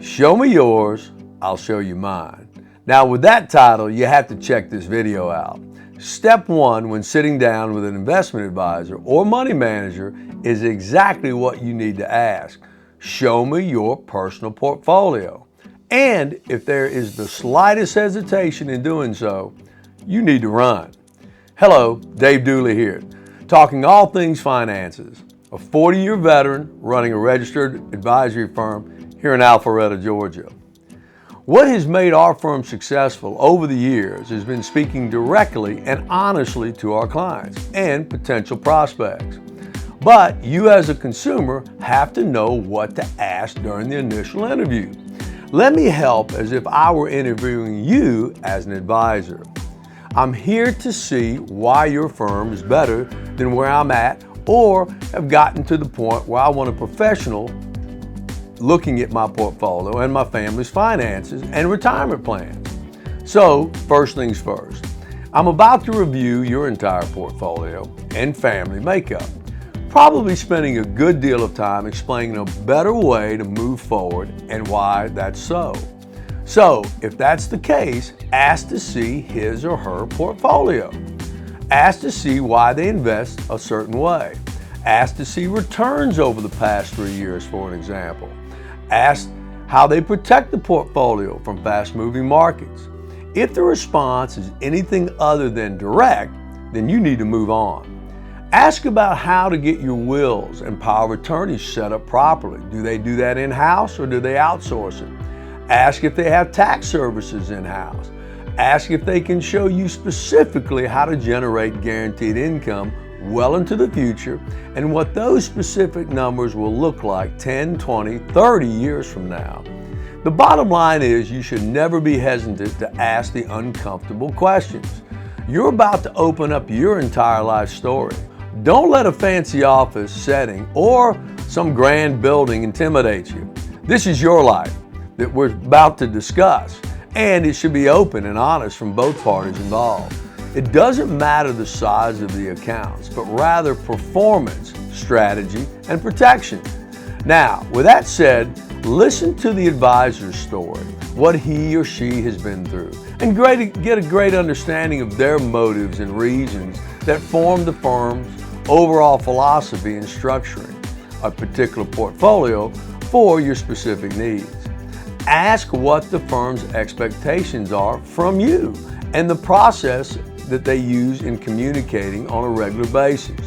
Show me yours, I'll show you mine. Now with that title, you have to check this video out. Step 1 when sitting down with an investment advisor or money manager is exactly what you need to ask. Show me your personal portfolio. And if there is the slightest hesitation in doing so, you need to run. Hello, Dave Dooley here, talking all things finances. A 40-year veteran running a registered advisory firm here in Alpharetta, Georgia. What has made our firm successful over the years has been speaking directly and honestly to our clients and potential prospects. But you as a consumer have to know what to ask during the initial interview. Let me help as if I were interviewing you as an advisor. I'm here to see why your firm is better than where I'm at or have gotten to the point where I want a professional looking at my portfolio and my family's finances and retirement plans. So, first things first, I'm about to review your entire portfolio and family makeup, probably spending a good deal of time explaining a better way to move forward and why that's so. So, if that's the case, ask to see his or her portfolio. Ask to see why they invest a certain way. Ask to see returns over the past 3 years, for an example. Ask how they protect the portfolio from fast-moving markets. If the response is anything other than direct, then you need to move on. Ask about how to get your wills and power of attorney set up properly. Do they do that in-house or do they outsource it? Ask if they have tax services in-house. Ask if they can show you specifically how to generate guaranteed income well into the future and what those specific numbers will look like 10, 20, 30 years from now. The bottom line is you should never be hesitant to ask the uncomfortable questions. You're about to open up your entire life story. Don't let a fancy office setting or some grand building intimidate you. This is your life that we're about to discuss, and it should be open and honest from both parties involved. It doesn't matter the size of the accounts, but rather performance, strategy, and protection. Now, with that said, listen to the advisor's story, what he or she has been through, and get a great understanding of their motives and reasons that form the firm's overall philosophy in structuring a particular portfolio for your specific needs. Ask what the firm's expectations are from you and the process that they use in communicating on a regular basis.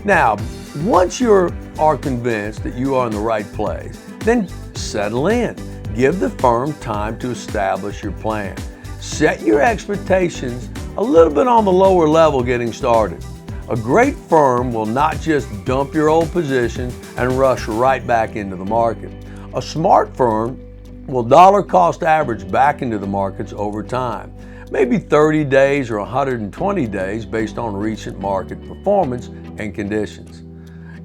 Now, once you are convinced that you are in the right place, then settle in. Give the firm time to establish your plan. Set your expectations a little bit on the lower level getting started. A great firm will not just dump your old position and rush right back into the market. A smart firm will dollar cost average back into the markets over time. Maybe 30 days or 120 days based on recent market performance and conditions.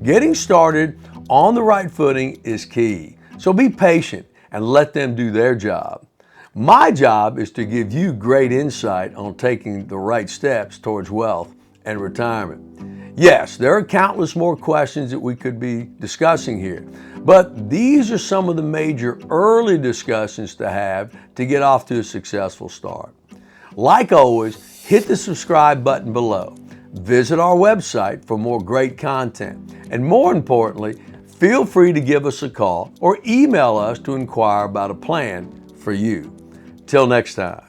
Getting started on the right footing is key, so be patient and let them do their job. My job is to give you great insight on taking the right steps towards wealth and retirement. Yes, there are countless more questions that we could be discussing here, but these are some of the major early discussions to have to get off to a successful start. Like always, hit the subscribe button below. Visit our website for more great content. And more importantly, feel free to give us a call or email us to inquire about a plan for you. Till next time.